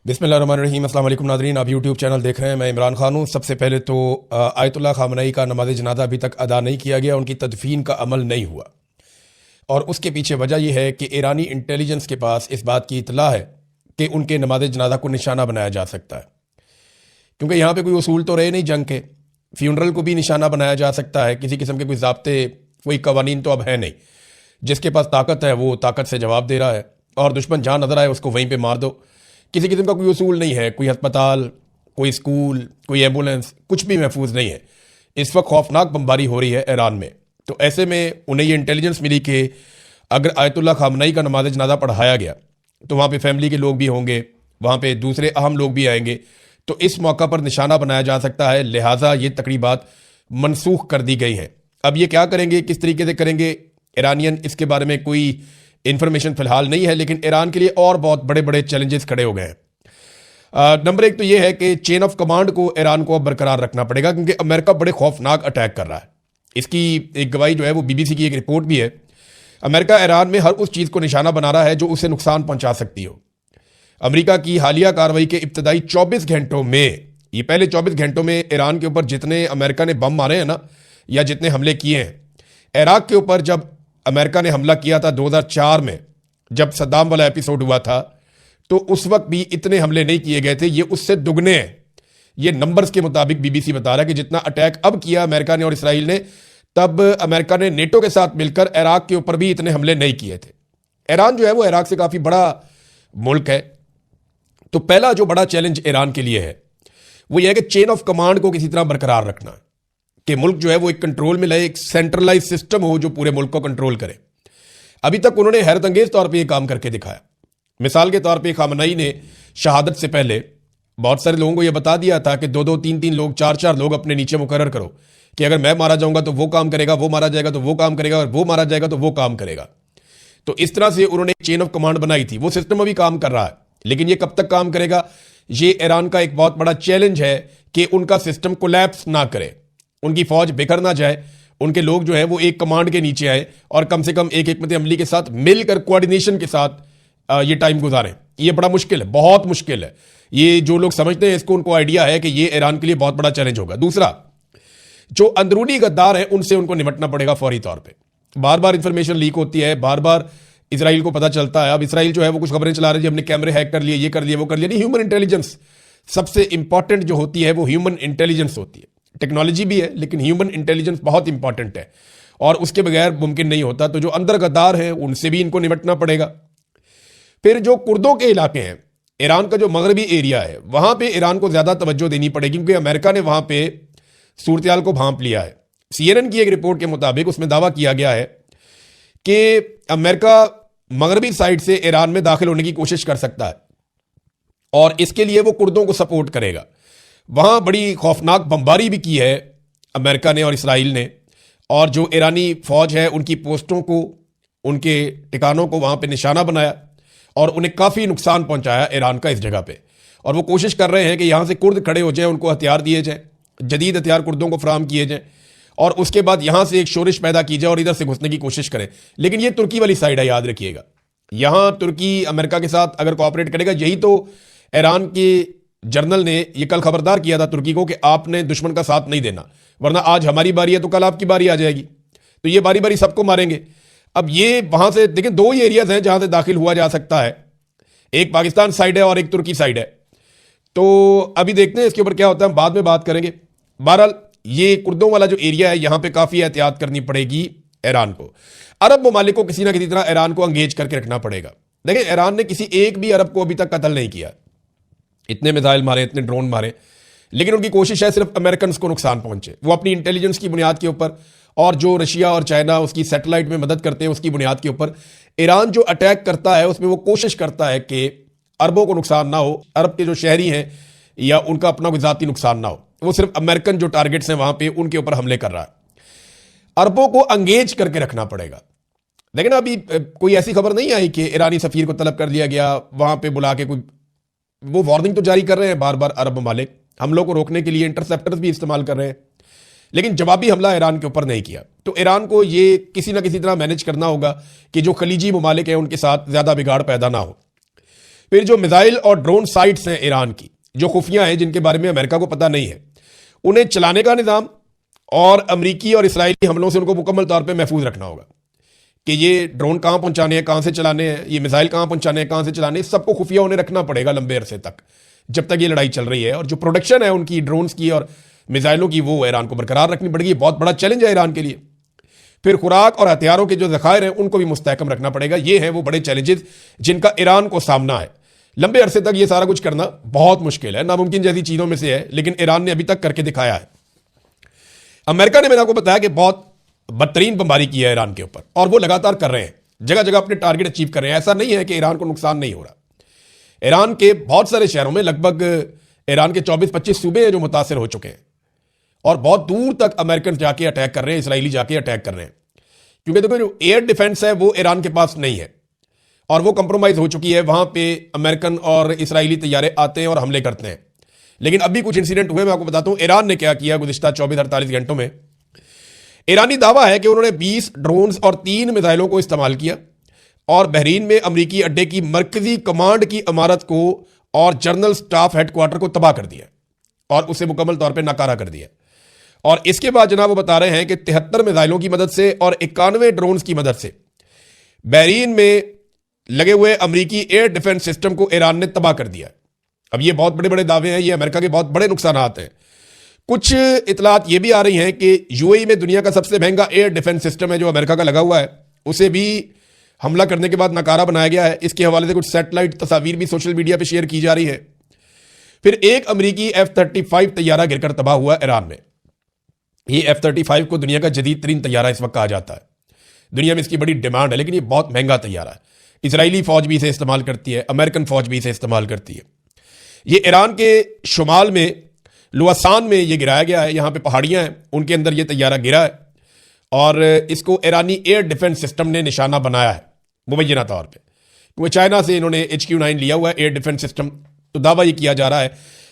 बिस्मिल्लाहिर्रहमानिर्रहीम। अस्सलाम वालेकुम नाज़रीन, आप यूट्यूब चैनल देख रहे हैं। मैं इमरान खान हूँ। सबसे पहले तो आयतुल्लाह ख़ामनई का नमाज जनाजा अभी तक अदा नहीं किया गया, उनकी तदफीन का अमल नहीं हुआ। और उसके पीछे वजह यह है कि ईरानी इंटेलिजेंस के पास इस बात की इतला है कि उनके नमाज जनाजा को निशाना बनाया जा सकता है, क्योंकि यहाँ पर कोई उसूल तो रहे नहीं जंग के। फ्यूनरल को भी निशाना बनाया जा सकता है, किसी किस्म के कोई ज़ाब्ते कोई कवानीन तो अब है नहीं। जिसके पास ताकत है वो ताकत से जवाब दे रहा है, और दुश्मन जहाँ नज़र आए उसको वहीं पर मार दो। किसी किस्म का कोई उसूल नहीं है, कोई अस्पताल, कोई स्कूल, कोई एम्बुलेंस, कुछ भी महफूज नहीं है। इस वक्त खौफनाक बमबारी हो रही है ईरान में। तो ऐसे में उन्हें ये इंटेलिजेंस मिली कि अगर आयतुल्लाह ख़ामनई का नमाज जनाजा पढ़ाया गया तो वहाँ पे फैमिली के लोग भी होंगे, वहाँ पे दूसरे अहम लोग भी आएंगे, तो इस मौका पर निशाना बनाया जा सकता है। लिहाजा ये तकरीबात मनसूख कर दी गई हैं। अब ये क्या करेंगे, किस तरीके से करेंगे ईरानियन, इसके बारे में कोई इंफॉर्मेशन फिलहाल नहीं है, लेकिन ईरान के लिए और बहुत बड़े बड़े चैलेंजेस खड़े हो गए हैं। नंबर एक तो यह है कि चेन ऑफ कमांड को ईरान को अब बरकरार रखना पड़ेगा, क्योंकि अमेरिका बड़े खौफनाक अटैक कर रहा है। इसकी एक गवाही जो है वो बीबीसी की एक रिपोर्ट भी है। अमेरिका ईरान में हर उस चीज़ को निशाना बना रहा है जो उसे नुकसान पहुंचा सकती हो। अमेरिका की हालिया कार्रवाई के इब्तदाई 24 घंटों में, ये पहले 24 घंटों में ईरान के ऊपर जितने अमेरिका ने बम मारे हैं ना, या जितने हमले किए हैं, इराक के ऊपर जब अमेरिका ने हमला किया था 2004 में, जब सद्दाम वाला एपिसोड हुआ था, तो उस वक्त भी इतने हमले नहीं किए गए थे। ये उससे दुगने हैं। ये नंबर्स के मुताबिक बीबीसी बता रहा है कि जितना अटैक अब किया अमेरिका ने और इसराइल ने, तब अमेरिका ने नेटो के साथ मिलकर इराक के ऊपर भी इतने हमले नहीं किए थे। ईरान जो है वो इराक से काफ़ी बड़ा मुल्क है। तो पहला जो बड़ा चैलेंज ईरान के लिए है वो यह है कि चेन ऑफ कमांड को किसी तरह बरकरार रखना, कि मुल्क जो है वो एक कंट्रोल में लाए, एक सेंट्रलाइज सिस्टम हो जो पूरे मुल्क को कंट्रोल करे। अभी तक उन्होंने हैरत अंगेज तौर पे ये काम करके दिखाया। मिसाल के तौर पे ख़ामनई ने शहादत से पहले बहुत सारे लोगों को यह बता दिया था कि 2-2, 3-3 लोग, 4-4 लोग अपने नीचे मुकर्रर करो कि अगर मैं मारा जाऊंगा तो वो काम करेगा, वो मारा जाएगा तो वो काम करेगा, और वो मारा जाएगा तो वो काम करेगा। तो इस तरह से उन्होंने चेन ऑफ कमांड बनाई थी। वो सिस्टम अभी काम कर रहा है, लेकिन ये कब तक काम करेगा, ये ईरान का एक बहुत बड़ा चैलेंज है कि उनका सिस्टम कोलैप्स ना करे, उनकी फौज बिखर ना जाए, उनके लोग जो है वो एक कमांड के नीचे आए और कम से कम एक हिकमत अमली के साथ मिलकर कोऑर्डिनेशन के साथ ये टाइम गुजारें। ये बड़ा मुश्किल है, बहुत मुश्किल है। ये जो लोग समझते हैं इसको, उनको आइडिया है कि ये ईरान के लिए बहुत बड़ा चैलेंज होगा। दूसरा, जो अंदरूनी गद्दार है उनसे उनको निपटना पड़ेगा फौरी तौर पर। बार बार इंफॉर्मेशन लीक होती है, बार बार इसराइल को पता चलता है। अब इसराइल जो है वो कुछ खबरें चला रहे हैं, हमने कैमरे हैक कर लिए, ये कर लिए, वो कर लिया। नहीं, ह्यूमन इंटेलिजेंस सबसे इंपॉर्टेंट जो होती है वो ह्यूमन इंटेलिजेंस होती है। टेक्नोलॉजी भी है, लेकिन ह्यूमन इंटेलिजेंस बहुत इंपॉर्टेंट है, और उसके बगैर मुमकिन नहीं होता। तो जो अंदर गद्दार हैं उनसे भी इनको निपटना पड़ेगा। फिर जो कुर्दों के इलाके हैं, ईरान का जो मगरबी एरिया है, वहां पे ईरान को ज्यादा तवज्जो देनी पड़ेगी, क्योंकि अमेरिका ने वहां पे सूरत को भांप लिया है। CNN की एक रिपोर्ट के मुताबिक उसमें दावा किया गया है कि अमेरिका मगरबी साइड से ईरान में दाखिल होने की कोशिश कर सकता है, और इसके लिए वो कुर्दों को सपोर्ट करेगा। वहां बड़ी खौफनाक बमबारी भी की है अमेरिका ने और इसराइल ने, और जो ईरानी फौज है उनकी पोस्टों को, उनके ठिकानों को वहां पे निशाना बनाया, और उन्हें काफ़ी नुकसान पहुंचाया ईरान का इस जगह पे। और वो कोशिश कर रहे हैं कि यहां से कुर्द खड़े हो जाएं, उनको हथियार दिए जाएं, जदीद हथियार कुर्दों को फराहम किए जाएं, और उसके बाद यहां से एक शोरिश पैदा की जाए और इधर से घुसने की कोशिश करें। लेकिन ये तुर्की वाली साइड है, याद रखिएगा। यहां तुर्की अमेरिका के साथ अगर कोऑपरेट करेगा, यही तो ईरान के जर्नल ने ये कल खबरदार किया था तुर्की को कि आपने दुश्मन का साथ नहीं देना, वरना आज हमारी बारी है तो कल आपकी बारी आ जाएगी। तो ये बारी बारी सबको मारेंगे। अब ये वहां से देखिए, दो ही एरियाज हैं जहां से दाखिल हुआ जा सकता है, एक पाकिस्तान साइड है और एक तुर्की साइड है। तो अभी देखते हैं इसके ऊपर क्या होता है, बाद में बात करेंगे। बहरहाल ये कुर्दों वाला जो एरिया है, यहां पे काफी एहतियात करनी पड़ेगी ईरान को। अरब ममालिक को किसी ना किसी तरह ईरान को अंगेज करके रखना पड़ेगा। देखिए, ईरान ने किसी एक भी अरब को अभी तक कत्ल नहीं किया, इतने मिसाइल मारे, इतने ड्रोन मारे, लेकिन उनकी कोशिश है सिर्फ अमेरिकन को नुकसान पहुंचे। वो अपनी इंटेलिजेंस की बुनियाद के ऊपर, और जो रशिया और चाइना उसकी सैटेलाइट में मदद करते हैं उसकी बुनियाद के ऊपर, ईरान जो अटैक करता है उसमें वो कोशिश करता है कि अरबों को नुकसान ना हो, अरब के जो शहरी हैं या उनका अपना कोई ज़ाती नुकसान ना हो। वो सिर्फ अमेरिकन जो टारगेट्स हैं वहां पे उनके ऊपर हमले कर रहा है। अरबों को अंगेज करके रखना पड़ेगा। लेकिन अभी कोई ऐसी खबर नहीं आई कि ईरानी सफीर को तलब कर लिया गया, वहां पे बुला के कोई, वो वार्निंग तो जारी कर रहे हैं बार बार अरब ममालिक, हमलों को रोकने के लिए इंटरसेप्टर्स भी इस्तेमाल कर रहे हैं, लेकिन जवाबी हमला ईरान के ऊपर नहीं किया। तो ईरान को ये किसी ना किसी तरह मैनेज करना होगा कि जो खलीजी ममालिक हैं उनके साथ ज्यादा बिगाड़ पैदा ना हो। फिर जो मिसाइल और ड्रोन साइट्स हैं ईरान की, जो खुफिया हैं, जिनके बारे में अमेरिका को पता नहीं है, उन्हें चलाने का निज़ाम और अमरीकी और इसराइली हमलों से उनको मुकम्मल तौर पर महफूज रखना होगा कि ये ड्रोन कहाँ पहुंचाने हैं, कहाँ से चलाने हैं, ये मिसाइल कहाँ पहुंचाने हैं, कहाँ से चलाने हैं, सबको खुफिया उन्हें रखना पड़ेगा लंबे अरसे तक, जब तक ये लड़ाई चल रही है। और जो प्रोडक्शन है उनकी ड्रोन्स की और मिसाइलों की, वो ईरान को बरकरार रखनी पड़ेगी। बहुत बड़ा चैलेंज है ईरान के लिए। फिर खुराक और हथियारों के जो ज़खायर हैं उनको भी मुस्तहकम रखना पड़ेगा। ये हैं वो बड़े चैलेंजेस जिनका ईरान को सामना है। लंबे अरसे तक ये सारा कुछ करना बहुत मुश्किल है, नामुमकिन जैसी चीज़ों में से है, लेकिन ईरान ने अभी तक करके दिखाया है। अमेरिका ने मैंने आपको बताया कि बहुत बदतरीन बमबारी की है ईरान के ऊपर, और वो लगातार कर रहे हैं, जगह जगह अपने टारगेट अचीव कर रहे हैं। ऐसा नहीं है कि ईरान को नुकसान नहीं हो रहा। ईरान के बहुत सारे शहरों में, लगभग ईरान के 24-25 सूबे हैं जो मुतासर हो चुके हैं, और बहुत दूर तक अमेरिकन जाके अटैक कर रहे हैं, इसराइली जाके अटैक कर रहे हैं। क्योंकि देखो, जो एयर डिफेंस है वो ईरान के पास नहीं है, और वो कंप्रोमाइज हो चुकी है। वहां पे अमेरिकन और इसराइली तैयारे आते हैं और हमले करते हैं। लेकिन अभी कुछ इंसिडेंट हुए, मैं आपको बताता हूं ईरान ने क्या किया गुज़िश्ता 24-48 घंटों में। ईरानी दावा है कि उन्होंने 20 ड्रोन्स और 3 मिसाइलों को इस्तेमाल किया, और बहरीन में अमरीकी अड्डे की मरकजी कमांड की इमारत को और जनरल स्टाफ हेडक्वार्टर को तबाह कर दिया, और उसे मुकम्मल तौर पर नाकारा कर दिया। और इसके बाद जनाब वो बता रहे हैं कि 73 मिसाइलों की मदद से और 91 ड्रोन्स की मदद से बहरीन में लगे हुए अमरीकी एयर डिफेंस सिस्टम को ईरान ने तबाह कर दिया। अब ये बहुत बड़े बड़े दावे हैं, ये अमेरिका के बहुत बड़े नुकसान हैं। कुछ इतलात ये भी आ रही हैं कि यूएई में दुनिया का सबसे महंगा एयर डिफेंस सिस्टम है जो अमेरिका का लगा हुआ है, उसे भी हमला करने के बाद नकारा बनाया गया है। इसके हवाले से कुछ सैटेलाइट तस्वीर भी सोशल मीडिया पर शेयर की जा रही है। फिर एक अमरीकी F-35 तैयारा गिरकर तबाह हुआ ईरान में। ये F-35 को दुनिया का जदीद तरीन तैयारा इस वक्त कहा जाता है। दुनिया में इसकी बड़ी डिमांड है, लेकिन ये बहुत महंगा तैयारा है। इसराइली फौज भी इसे इस्तेमाल करती है, अमेरिकन फौज भी इसे इस्तेमाल करती है। ये ईरान के शुमाल में लुआसान में ये गिराया गया है, यहाँ पे पहाड़ियाँ हैं, उनके अंदर ये तैयारा गिरा है, और इसको ईरानी एयर डिफेंस सिस्टम ने निशाना बनाया है मुबैना तौर पर। क्योंकि चाइना से इन्होंने HQ-9 लिया हुआ है एयर डिफेंस सिस्टम, तो दावा ये किया जा रहा है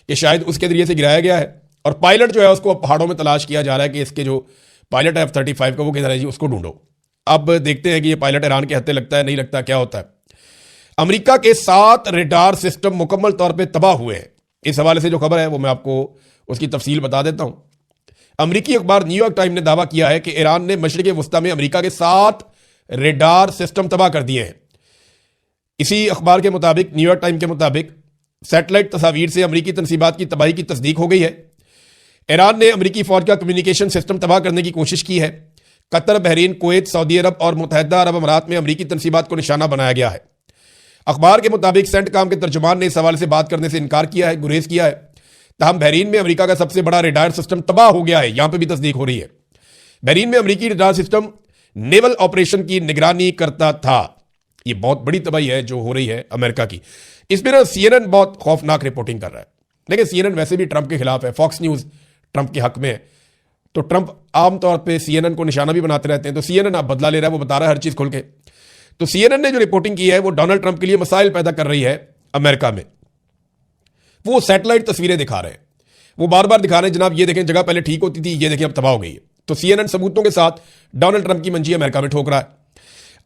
कि शायद उसके जरिए से गिराया गया है। और पायलट जो है उसको पहाड़ों में तलाश किया जा रहा है कि इसके जो पायलट है F-35 का वो किधर है जी, उसको ढूंढो। अब देखते हैं कि ये पायलट ईरान के हत्थे लगता है, नहीं लगता, क्या होता है। अमेरिका के 7 रेडार सिस्टम मुकम्मल तौर पे तबाह हुए हैं। इस हवाले से जो खबर है वो मैं आपको उसकी तफसील बता देता हूं। अमेरिकी अखबार न्यूयॉर्क टाइम ने दावा किया है कि ईरान ने मशरिक़ वस्ता में अमेरिका के 7 रेडार सिस्टम तबाह कर दिए हैं। इसी अखबार के मुताबिक, न्यूयॉर्क टाइम के मुताबिक, सैटेलाइट तस्वीर से अमेरिकी तनसीबात की तबाही की तस्दीक हो गई है। ईरान ने अमेरिकी फौज का कम्युनिकेशन सिस्टम तबाह करने की कोशिश की है। कतर, बहरीन, कुवैत, सऊदी अरब और मुत्तहिदा अरब अमारात में अमेरिकी तनसीबात को निशाना बनाया गया है। अखबार के मुताबिक सेंटकॉम के तर्जुमान ने इस हवाले से बात करने से इनकार किया है, गुरेज किया है। तहम बहरीन में अमेरिका का सबसे बड़ा रेडार सिस्टम तबाह हो गया है, यहां पर भी तस्दीक हो रही है। बहरीन में अमेरिकी रेडार सिस्टम नेवल ऑपरेशन की निगरानी करता था। यह बहुत बड़ी तबाही है जो हो रही है अमेरिका की। इसमें ना CNN बहुत खौफनाक रिपोर्टिंग कर रहा है, लेकिन CNN वैसे भी ट्रंप के खिलाफ है, फॉक्स न्यूज ट्रंप के हक में है, तो ट्रंप आमतौर पे CNN को निशाना भी बनाते रहते हैं। तो CNN अब बदला ले रहा है, वो बता रहा है हर चीज खुल के। तो CNN ने जो रिपोर्टिंग की है वो डोनाल्ड ट्रंप के लिए मसाइल पैदा कर रही है अमेरिका में। वो सैटेलाइट तस्वीरें दिखा रहे हैं, वो बार बार दिखा रहे हैं, जनाब ये देखें जगह पहले ठीक होती थी, ये देखें अब तबाह हो गई है। तो CNN सबूतों के साथ डोनाल्ड ट्रंप की मंजी अमेरिका में ठोक रहा है।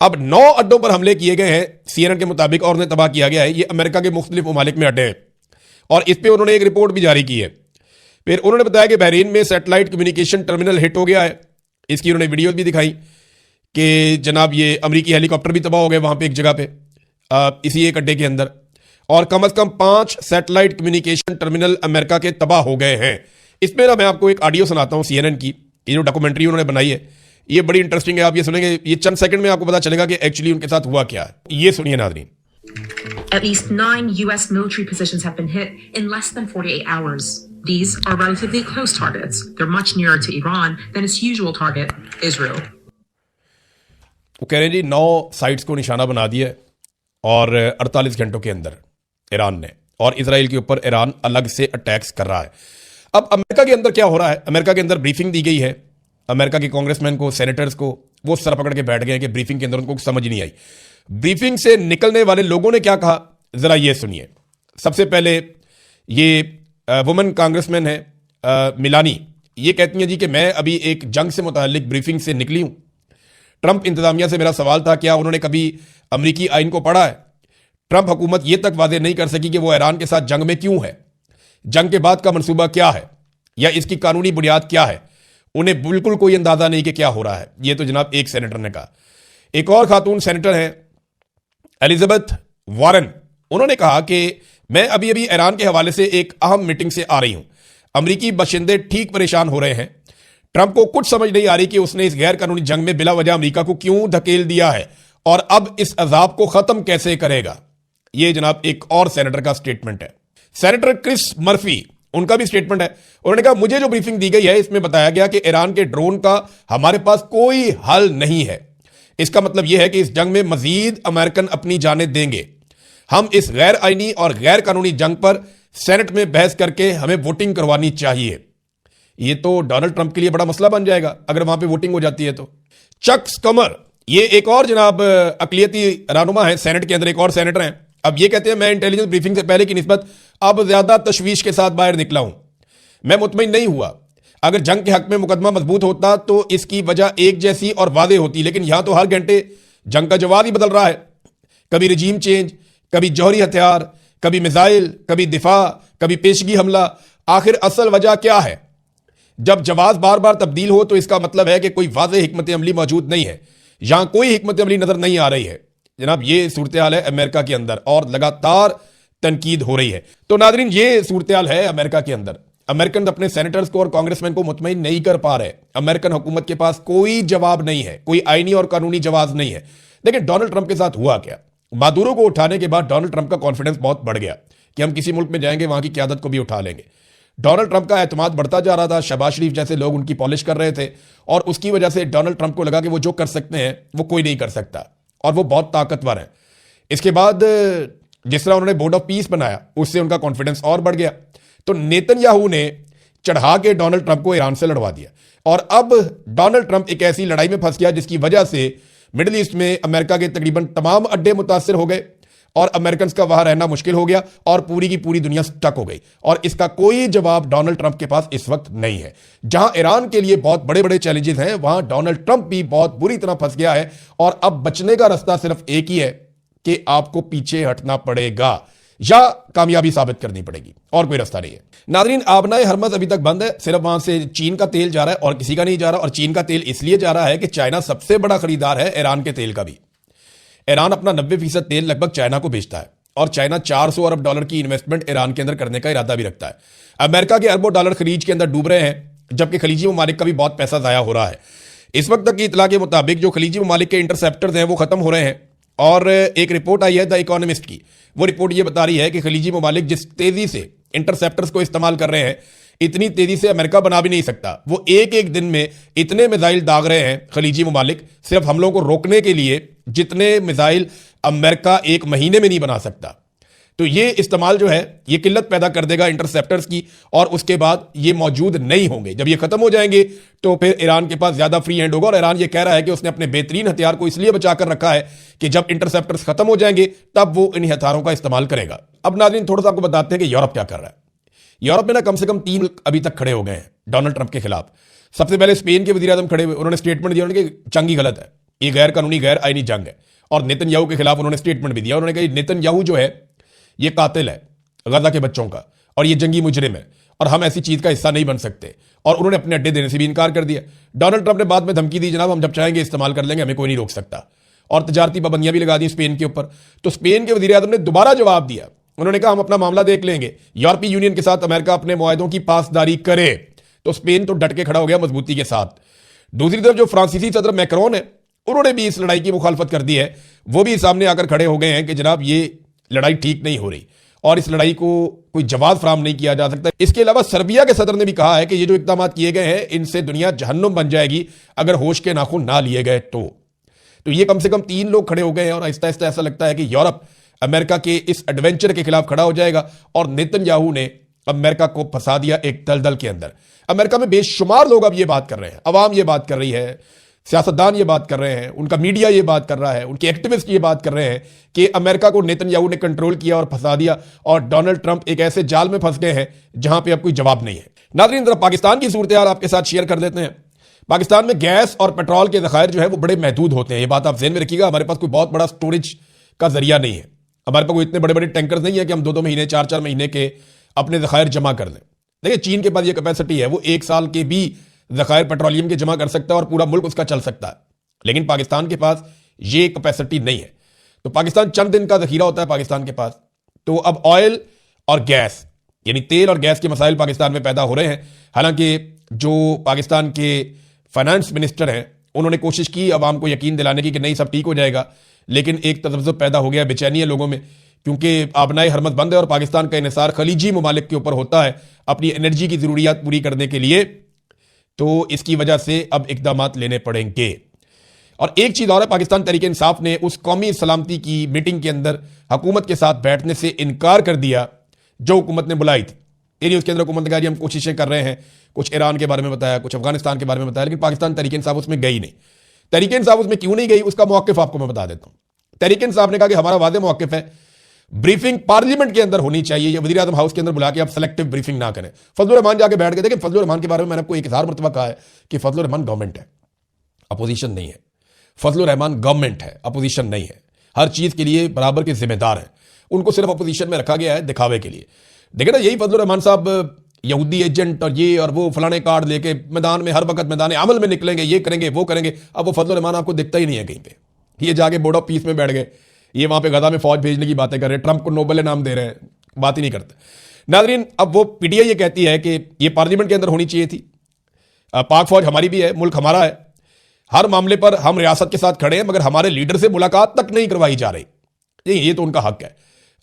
अब 9 अड्डों पर हमले किए गए हैं CNN के मुताबिक, और उन्हें तबाह किया गया है। ये अमेरिका के मुख्तलिफ ममालिक में अड्डे हैं, और इस पर उन्होंने एक रिपोर्ट भी जारी की है। फिर उन्होंने बताया कि बहरीन में सैटेलाइट कम्युनिकेशन टर्मिनल हिट हो गया है। इसकी उन्होंने वीडियो भी दिखाई कि जनाब ये अमेरिकी हेलीकॉप्टर भी तबाह हो गए वहां पे एक जगह पे, इसी एक अड्डे के अंदर, और कम से कम 5 सैटेलाइट कम्युनिकेशन टर्मिनल अमेरिका के तबाह हो गए हैं। इसमें ना मैं आपको एक ऑडियो सुनाता हूं CNN की, ये जो डॉक्यूमेंट्री उन्होंने बनाई है, ये बड़ी इंटरेस्टिंग है। आप ये सुनेंगे, ये चंद सेकंड में आपको पता चलेगा कि एक्चुअली उनके साथ हुआ क्या है। ये सुनिए नाज़रीन। At least 9 U.S. military positions have been hit in less than 48 hours. These are relatively close targets. They're much nearer to Iran than its usual target, Israel. वो कह रहे हैं जी 9 साइट्स को निशाना बना दिया है, और 48 घंटों के अंदर ईरान ने, और इसराइल के ऊपर ईरान अलग से अटैक्स कर रहा है। अब अमेरिका के अंदर क्या हो रहा है? अमेरिका के अंदर ब्रीफिंग दी गई है अमेरिका के कांग्रेसमैन को, सेनेटर्स को। वो सर पकड़ के बैठ गए कि ब्रीफिंग के अंदर उनको समझ नहीं आई। ब्रीफिंग से निकलने वाले लोगों ने क्या कहा, जरा ये सुनिए। सबसे पहले ये वुमेन कांग्रेसमैन है मिलानी, ये कहती हैं जी कि मैं अभी एक जंग से मुतालिक ब्रीफिंग से निकली हूं। ट्रंप इंतजामिया से मेरा सवाल था क्या उन्होंने कभी अमेरिकी आइन को पढ़ा है? ट्रंप हुकूमत यह तक वादे नहीं कर सकी कि वो ईरान के साथ जंग में क्यों है, जंग के बाद का मंसूबा क्या है या इसकी कानूनी बुनियाद क्या है। उन्हें बिल्कुल कोई अंदाजा नहीं कि क्या हो रहा है। यह तो जनाब एक सेनेटर ने कहा। एक और खातून सेनेटर है एलिजाबेथ वारन, उन्होंने कहा कि मैं अभी अभी ईरान के हवाले से एक अहम मीटिंग से आ रही हूं। अमरीकी बाशिंदे ठीक परेशान हो रहे हैं। ट्रंप को कुछ समझ नहीं आ रही कि उसने इस गैर कानूनी जंग में बिला वजह अमरीका को क्यों धकेल दिया है और अब इस अजाब को खत्म कैसे करेगा। यह जनाब एक और सेनेटर का स्टेटमेंट है। सेनेटर क्रिस मर्फी, उनका भी स्टेटमेंट है। उन्होंने कहा मुझे जो ब्रीफिंग दी गई है इसमें बताया गया कि ईरान के ड्रोन का हमारे पास कोई हल नहीं है। इसका मतलब यह है कि इस जंग में मजीद अमेरिकन अपनी जानें देंगे। हम इस गैर आईनी और गैर कानूनी जंग पर सेनेट में बहस करके हमें वोटिंग करवानी चाहिए। यह तो डोनाल्ड ट्रंप के लिए बड़ा मसला बन जाएगा अगर वहां पे वोटिंग हो जाती है तो। चक स्कमर, ये एक और जनाब अकलियती रहनुमा है सेनेट के अंदर, एक और सेनेटर हैं। अब ये कहते हैं मैं इंटेलिजेंस ब्रीफिंग से पहले की निस्बत अब ज्यादा तशवीश के साथ बाहर निकला हूं। मैं मुतमईन नहीं हुआ। अगर जंग के हक में मुकदमा मजबूत होता तो इसकी वजह एक जैसी और वादे होती, लेकिन यहां तो हर घंटे जंग का जवाब ही बदल रहा है। कभी रिजीम चेंज, कभी जौहरी हथियार, कभी मिसाइल, कभी दिफा, कभी पेशगी हमला। आखिर असल वजह क्या है? जब जवाब बार बार तब्दील हो तो इसका मतलब है कि कोई वाज़ेह हिकमत अमली मौजूद नहीं है। यहां कोई हिकमत अमली नजर नहीं आ रही है। जनाब ये सूरत हाल है अमेरिका के अंदर और लगातार तनकीद हो रही है। तो नादरीन ये सूरत हाल है अमेरिका के अंदर। अमेरिकन अपने सेनेटर्स को और कांग्रेसमैन को मुतमईन नहीं कर पा रहे। अमेरिकन हुकूमत के पास कोई जवाब नहीं है, कोई आईनी और कानूनी जवाब नहीं है। लेकिन डोनाल्ड ट्रंप के साथ हुआ क्या? मादुरो को उठाने के बाद डोनाल्ड ट्रंप का कॉन्फिडेंस बहुत बढ़ गया कि हम किसी मुल्क में जाएंगे वहां की क्यादत को भी उठा लेंगे। डोनाल्ड ट्रंप का एतमाद बढ़ता जा रहा था। शहबाज शरीफ जैसे लोग उनकी पॉलिश कर रहे थे और उसकी वजह से डोनाल्ड ट्रंप को लगा कि वो जो कर सकते हैं वो कोई नहीं कर सकता और वो बहुत ताकतवर है। इसके बाद जिस तरह उन्होंने बोर्ड ऑफ पीस बनाया उससे उनका कॉन्फिडेंस और बढ़ गया। तो नेतन्याहू ने चढ़ा के डोनाल्ड ट्रंप को ईरान से लड़वा दिया और अब डोनाल्ड ट्रंप एक ऐसी लड़ाई में फंस गया जिसकी वजह से मिडिल ईस्ट में अमेरिका के तकरीबन तमाम अड्डे मुतासर हो गए और अमेरिकन का वहां रहना मुश्किल हो गया और पूरी की पूरी दुनिया स्टक हो गई। और इसका कोई जवाब डोनाल्ड ट्रंप के पास इस वक्त नहीं है। जहां ईरान के लिए बहुत बड़े बड़े चैलेंजेस हैं वहां डोनाल्ड ट्रंप भी बहुत बुरी तरह फंस गया है और अब बचने का रास्ता सिर्फ एक ही है कि आपको पीछे हटना पड़ेगा या कामयाबी साबित करनी पड़ेगी, और कोई रास्ता नहीं है। नादरीन आबनाए हरमज अभी तक बंद है। सिर्फ वहां से चीन का तेल जा रहा है और किसी का नहीं जा रहा। और चीन का तेल इसलिए जा रहा है कि चाइना सबसे बड़ा खरीदार है ईरान के तेल का भी। ईरान अपना 90% तेल लगभग चाइना को बेचता है और चाइना 400 अरब डॉलर की इन्वेस्टमेंट ईरान के अंदर करने का इरादा भी रखता है। अमेरिका के अरबों डॉलर खरीद के अंदर डूब रहे हैं जबकि खलीजी ममालिक का भी बहुत पैसा जाया हो रहा है। इस वक्त तक की इतला के मुताबिक जो खलीजी ममालिक के इंटरसेप्टर्स हैं वो खत्म हो रहे हैं और एक रिपोर्ट आई है द इकोनॉमिस्ट की। वो रिपोर्ट ये बता रही है कि खलीजी ममालिक जिस तेजी से इंटरसेप्टर्स को इस्तेमाल कर रहे हैं इतनी तेजी से अमेरिका बना भी नहीं सकता। वो एक एक दिन में इतने मिसाइल दाग रहे हैं खलीजी ममालिक सिर्फ हमलों को रोकने के लिए जितने मिसाइल अमेरिका एक महीने में नहीं बना सकता। तो ये इस्तेमाल जो है ये किल्लत पैदा कर देगा इंटरसेप्टर्स की और उसके बाद ये मौजूद नहीं होंगे। जब ये खत्म हो जाएंगे तो फिर ईरान के पास ज्यादा फ्री हैंड होगा और ईरान ये कह रहा है कि उसने अपने बेहतरीन हथियार को इसलिए बचाकर रखा है कि जब इंटरसेप्टर्स खत्म हो जाएंगे तब वो इन हथियारों का इस्तेमाल करेगा। अब नाज़रीन थोड़ा सा आपको बताते हैं कि यूरोप क्या कर रहा है। यूरोप में ना कम से कम 3 अभी तक खड़े हो गए हैं डोनाल्ड ट्रंप के खिलाफ। सबसे पहले स्पेन के वज़ीर आज़म खड़े हुए, उन्होंने स्टेटमेंट दिया कि जंग ही गलत है, ये गैर कानूनी गैर आईनी जंग है। और नेतन्याहू के खिलाफ उन्होंने स्टेटमेंट भी दिया। उन्होंने कहा नेतन्याहू जो है ये कातिल है गजा के बच्चों का और ये जंगी मुजरिम है और हम ऐसी चीज का हिस्सा नहीं बन सकते। और उन्होंने अपने अड्डे देने से भी इनकार कर दिया। डोनाल्ड ट्रंप ने बाद में धमकी दी जनाब हम जब चाहेंगे इस्तेमाल कर लेंगे, हमें कोई नहीं रोक सकता। और तजारती पाबंदियां भी लगा दी स्पेन के ऊपर। तो स्पेन के वज़ीर आज़म ने दोबारा जवाब दिया। उन्होंने कहा हम अपना मामला देख लेंगे, यूरोपीय यूनियन के साथ अमेरिका अपने मुआहदों की पासदारी करे। तो स्पेन तो डट के खड़ा हो गया मजबूती के साथ। दूसरी तरफ जो फ्रांसीसी सदर मैक्रोन है उन्होंने भी इस लड़ाई की मुखालफत कर दी है। वो भी सामने आकर खड़े हो गए हैं कि जनाब ये लड़ाई ठीक नहीं हो रही और इस लड़ाई को कोई जवाब फराहम नहीं किया जा सकता। इसके अलावा सर्बिया के सदर ने भी कहा है कि ये जो इक़दाम किए गए हैं इनसे दुनिया जहन्नुम बन जाएगी अगर होश के नाखून ना लिए गए तो ये कम से कम 3 लोग खड़े हो गए हैं और आहिस्ता आहिस्ता ऐसा लगता है कि यूरोप अमेरिका के इस एडवेंचर के खिलाफ खड़ा हो जाएगा। और नेतन्याहू ने अमेरिका को फंसा दिया एक दलदल के अंदर। अमेरिका में बेशुमार लोग अब ये बात कर रहे हैं, अवाम ये बात कर रही है, सियासतदान ये बात कर रहे हैं, उनका मीडिया ये बात कर रहा है, उनके एक्टिविस्ट ये बात कर रहे हैं कि अमेरिका को नेतन्याहू ने कंट्रोल किया और फंसा दिया और डोनाल्ड ट्रंप एक ऐसे जाल में फंस गए हैं जहां पे अब कोई जवाब नहीं है। नाज़रीन जरा पाकिस्तान की सूरत हाल आपके साथ शेयर कर देते हैं। पाकिस्तान में गैस और पेट्रोल के ज़खायर जो है वो बड़े महदूद होते हैं। ये बात आप ज़हन में रखिएगा। हमारे पास कोई बहुत बड़ा स्टोरेज का जरिया नहीं है। हमारे पास कोई इतने बड़े बड़े टैंकर्स नहीं है कि हम 2-2 महीने 4-4 महीने के अपने ज़खायर जमा कर लें। देखिए चीन के पास ये कैपेसिटी है, वो 1 साल के भी ज़खायर पेट्रोलियम के जमा कर सकता है और पूरा मुल्क उसका चल सकता है, लेकिन पाकिस्तान के पास ये कैपेसिटी नहीं है। तो पाकिस्तान चंद दिन का ज़खीरा होता है पाकिस्तान के पास। तो अब ऑयल और गैस यानी तेल और गैस के मसाइल पाकिस्तान में पैदा हो रहे हैं। हालांकि जो पाकिस्तान के फाइनेंस मिनिस्टर हैं उन्होंने कोशिश की आवाम को यकीन दिलाने की कि नहीं सब ठीक हो जाएगा, लेकिन एक तजब्जुब पैदा हो गया, बेचैनी है लोगों में, क्योंकि आबनाए हरमत बंद है और पाकिस्तान का इन्हिसार खलीजी ममालिक के ऊपर होता है अपनी एनर्जी की ज़रूरियात पूरी करने के लिए। तो इसकी वजह से अब इकदाम लेने पड़ेंगे। और एक चीज़ और है, पाकिस्तान तहरीक इंसाफ ने उस कौमी सलामती की मीटिंग के अंदर हुकूमत के साथ बैठने से इनकार कर दिया जो हुकूमत ने बुलाई थी। यानी उसके अंदर हुकूमत ने कहा जी हम कोशिशें कर रहे हैं, कुछ ईरान के बारे में बताया, कुछ अफगानिस्तान के बारे में बताया, लेकिन पाकिस्तान तहरीक इंसाफ उसमें गई नहीं। तहरीक इंसाफ उसमें क्यों नहीं गई, उसका मौक़िफ़ आपको मैं बता देता हूँ। तहरीक इंसाफ ने कहा कि हमारा वादे मौक़िफ़ है, ब्रीफिंग पार्लियामेंट के अंदर होनी चाहिए, या वज़ीर आज़म हाउस के अंदर बुला के आप सेलेक्टिव ब्रीफिंग ना करें। फजलुर रहमान जाके बैठ गए। देखिए फजलुर रहमान के बारे में मैंने आपको 1000 मरतबा कहा है कि फजलुर रहमान गवर्नमेंट है, अपोजिशन नहीं है। फजलुर रहमान गवर्नमेंट है, अपोजिशन नहीं है, हर चीज़ के लिए बराबर के जिम्मेदार हैं। उनको सिर्फ अपोजिशन में रखा गया है दिखावे के लिए। देखिए ना, यही फजलुर रहमान साहब यहूदी एजेंट और ये और वो फलाने कार्ड लेके मैदान में हर वक्त मैदान अमल में निकलेंगे, ये करेंगे वो करेंगे। अब वो फजलुर रहमान आपको दिखता ही नहीं है कहीं पे। ये जाके बोर्ड ऑफ पीस में बैठ गए, ये वहां पे गदा में फौज भेजने की बातें कर रहे हैं, ट्रंप को नोबेल इनाम दे रहे हैं, बात ही नहीं करते। नाज़रीन, अब वो पीटीआई ये कहती है कि ये पार्लियामेंट के अंदर होनी चाहिए थी। पाक फौज हमारी भी है, मुल्क हमारा है, हर मामले पर हम रियासत के साथ खड़े हैं, मगर हमारे लीडर से मुलाकात तक नहीं करवाई जा रही। ये तो उनका हक है।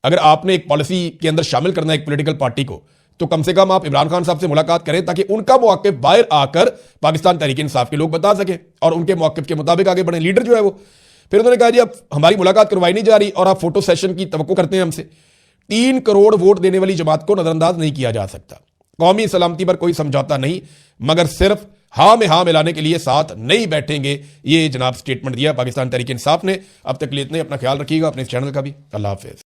अगर आपने एक पॉलिसी के अंदर शामिल करना है एक पॉलिटिकल पार्टी को, तो कम से कम आप इमरान खान साहब से मुलाकात करें ताकि उनका मौक़िफ़ बाहर आकर पाकिस्तान तहरीक इंसाफ के लोग बता सकें और उनके मौक़िफ़ के मुताबिक आगे बढ़े। लीडर जो है वो फिर उन्होंने कहा जी अब हमारी मुलाकात करवाई नहीं जा रही और आप फोटो सेशन की तवक्को करते हैं हमसे। 3 करोड़ वोट देने वाली जमात को नजरअंदाज नहीं किया जा सकता। कौमी सलामती पर कोई समझौता नहीं, मगर सिर्फ हाँ में हाँ मिलाने के लिए साथ नहीं बैठेंगे, ये जनाब स्टेटमेंट दिया पाकिस्तान तहरीक इंसाफ ने। अब तक लिए इतने, अपना ख्याल रखिएगा, अपने इस चैनल का भी। अल्लाह हाफिज़।